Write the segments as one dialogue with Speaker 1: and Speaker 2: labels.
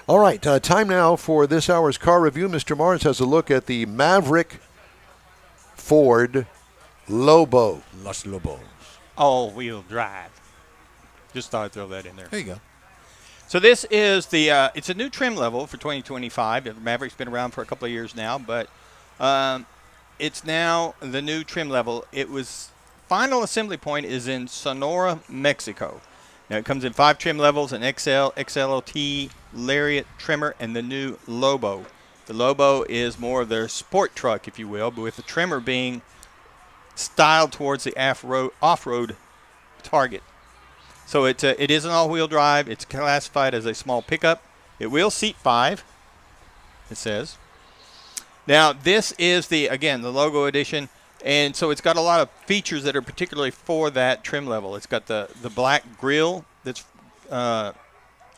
Speaker 1: All right, time now for this hour's car review. Mr. Mars has a look at the Maverick Ford Lobo.
Speaker 2: Los Lobos.
Speaker 3: All-wheel drive. Just thought I'd throw that in there.
Speaker 2: There you go.
Speaker 3: So this is the it's a new trim level for 2025. The Maverick's been around for a couple of years now, but it's now the new trim level. It was final assembly point is in Sonora, Mexico. Now it comes in 5 trim levels: an XL, XLT, Lariat trimmer, and the new Lobo. The Lobo is more of their sport truck, if you will, but with the trimmer being styled towards the off-road target. So it is an all-wheel drive. It's classified as a small pickup. It will seat 5, it says. Now, this is, the Logo edition, and so it's got a lot of features that are particularly for that trim level. It's got the black grille that's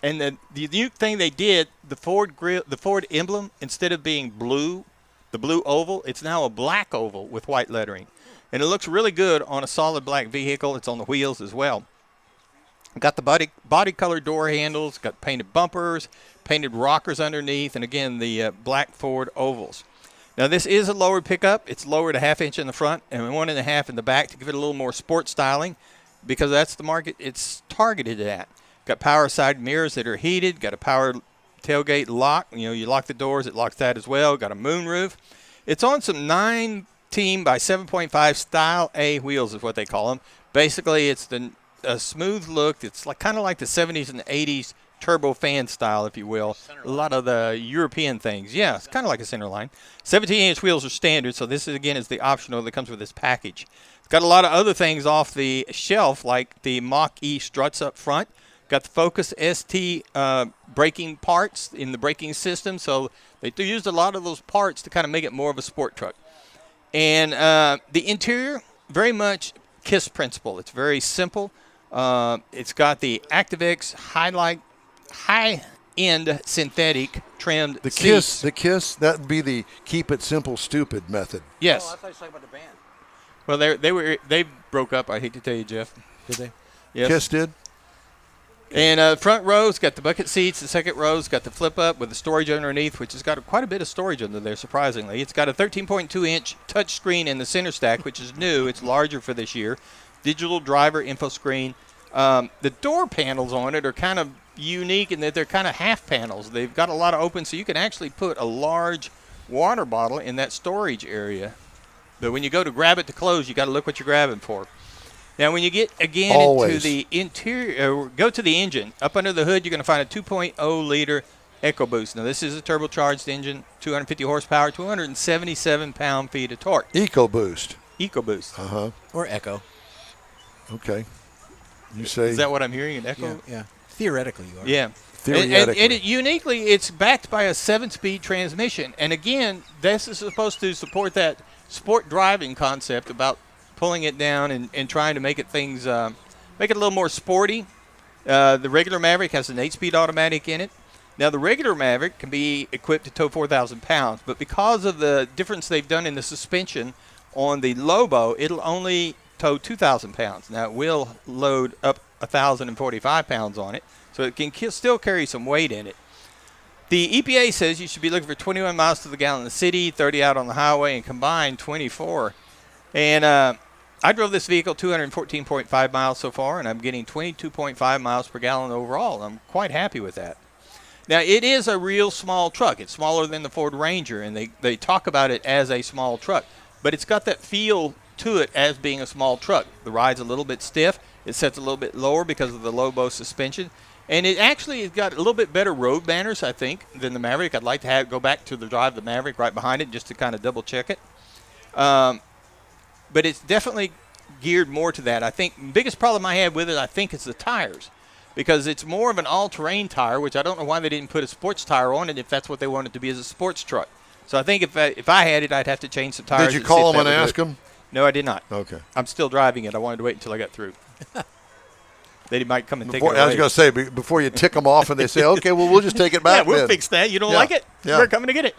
Speaker 3: and the new thing they did, the Ford emblem, instead of being blue, the blue oval, it's now a black oval with white lettering. And it looks really good on a solid black vehicle. It's on the wheels as well. Got the body colored door handles, got painted bumpers, painted rockers underneath, and again, the black Ford ovals. Now, this is a lowered pickup. It's lowered a 1/2 inch in the front and 1.5 in the back to give it a little more sport styling, because that's the market it's targeted at. Got power side mirrors that are heated, got a power tailgate lock. You lock the doors, it locks that as well. Got a moonroof. It's on some 19 by 7.5 Style A wheels is what they call them. Basically, it's a smooth look. It's kind of like the 70s and 80s turbo fan style, if you will. A lot of the European things. Yeah, it's kind of like a centerline. 17-inch wheels are standard, so this is the optional that comes with this package. It's got a lot of other things off the shelf, like the Mach-E struts up front. Got the Focus ST braking parts in the braking system, so they used a lot of those parts to kind of make it more of a sport truck. And the interior, very much KISS principle. It's very simple. It's got the ActiveX high-end synthetic trimmed seats.
Speaker 1: The KISS, that would be the keep it simple, stupid method.
Speaker 3: Yes.
Speaker 2: Oh, I thought you were talking about the band.
Speaker 3: Well, they broke up. I hate to tell you, Jeff. Did they? Yes.
Speaker 1: KISS did.
Speaker 3: And front row's got the bucket seats. The second row's got the flip up with the storage underneath, which has got quite a bit of storage under there, surprisingly. It's got a 13.2-inch touchscreen in the center stack, which is new. It's larger for this year. Digital driver info screen. The door panels on it are kind of unique in that they're kind of half panels. They've got a lot of open, so you can actually put a large water bottle in that storage area. But when you go to grab it to close, you got to look what you're grabbing for. Now, when you get, again, into the interior, go to the engine. Up under the hood, you're going to find a 2.0-liter EcoBoost. Now, this is a turbocharged engine, 250 horsepower, 277 pound-feet of torque.
Speaker 1: EcoBoost.
Speaker 3: EcoBoost.
Speaker 1: Uh-huh.
Speaker 2: Or Echo.
Speaker 1: Okay. You say.
Speaker 3: Is that what I'm hearing, an Echo?
Speaker 2: Yeah. Theoretically, you are.
Speaker 3: Yeah.
Speaker 1: Theoretically.
Speaker 3: And uniquely, it's backed by a 7-speed transmission. And, again, this is supposed to support that sport driving concept about pulling it down and trying to make it a little more sporty. The regular Maverick has an 8-speed automatic in it. Now, the regular Maverick can be equipped to tow 4,000 pounds, but because of the difference they've done in the suspension on the Lobo, it'll only tow 2,000 pounds. Now, it will load up 1,045 pounds on it, so it can still carry some weight in it. The EPA says you should be looking for 21 miles to the gallon in the city, 30 out on the highway, and combined 24. And I drove this vehicle 214.5 miles so far, and I'm getting 22.5 miles per gallon overall. I'm quite happy with that. Now, it is a real small truck. It's smaller than the Ford Ranger, and they talk about it as a small truck. But it's got that feel to it as being a small truck. The ride's a little bit stiff. It sets a little bit lower because of the Lobo suspension. And it actually has got a little bit better road manners, I think, than the Maverick. I'd like to go back to the drive the Maverick right behind it just to kind of double-check it. But it's definitely geared more to that. I think the biggest problem I had with it, I think, is the tires, because it's more of an all-terrain tire, which I don't know why they didn't put a sports tire on it if that's what they wanted to be as a sports truck. So I think if I had it, I'd have to change some tires.
Speaker 1: Did you call them and ask them?
Speaker 3: No, I did not.
Speaker 1: Okay.
Speaker 3: I'm still driving it. I wanted to wait until I got through. They might come and take it away.
Speaker 1: I was going to say, before you tick them off and they say, okay, well, we'll just take it back.
Speaker 3: Yeah, we'll fix that. You don't like it?
Speaker 1: Yeah.
Speaker 3: We're coming to get it.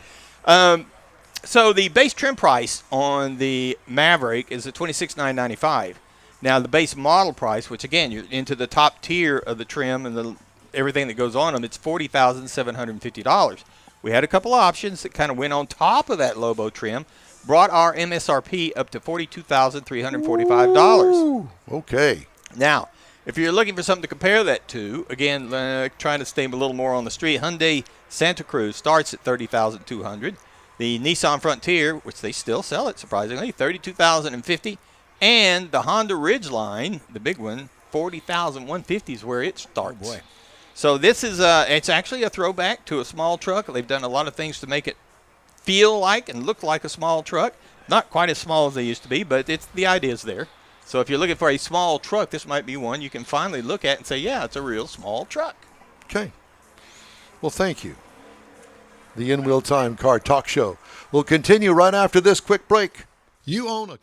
Speaker 3: So the base trim price on the Maverick is at $26,995. Now, the base model price, which, again, you're into the top tier of the trim and the everything that goes on them, it's $40,750. We had a couple options that kind of went on top of that Lobo trim, brought our MSRP up to $42,345.
Speaker 1: Ooh, okay.
Speaker 3: Now, if you're looking for something to compare that to, again, trying to stay a little more on the street, Hyundai Santa Cruz starts at $30,200. The Nissan Frontier, which they still sell it surprisingly, $32,050, and the Honda Ridgeline, the big one, $40,150 is where it starts.
Speaker 2: Oh, boy.
Speaker 3: So this is it's actually a throwback to a small truck. They've done a lot of things to make it feel like and look like a small truck. Not quite as small as they used to be, but the idea's there. So if you're looking for a small truck, this might be one you can finally look at and say, yeah, it's a real small truck.
Speaker 1: Okay. Well, thank you. The In-Wheel Time Car Talk Show will continue right after this quick break. You own a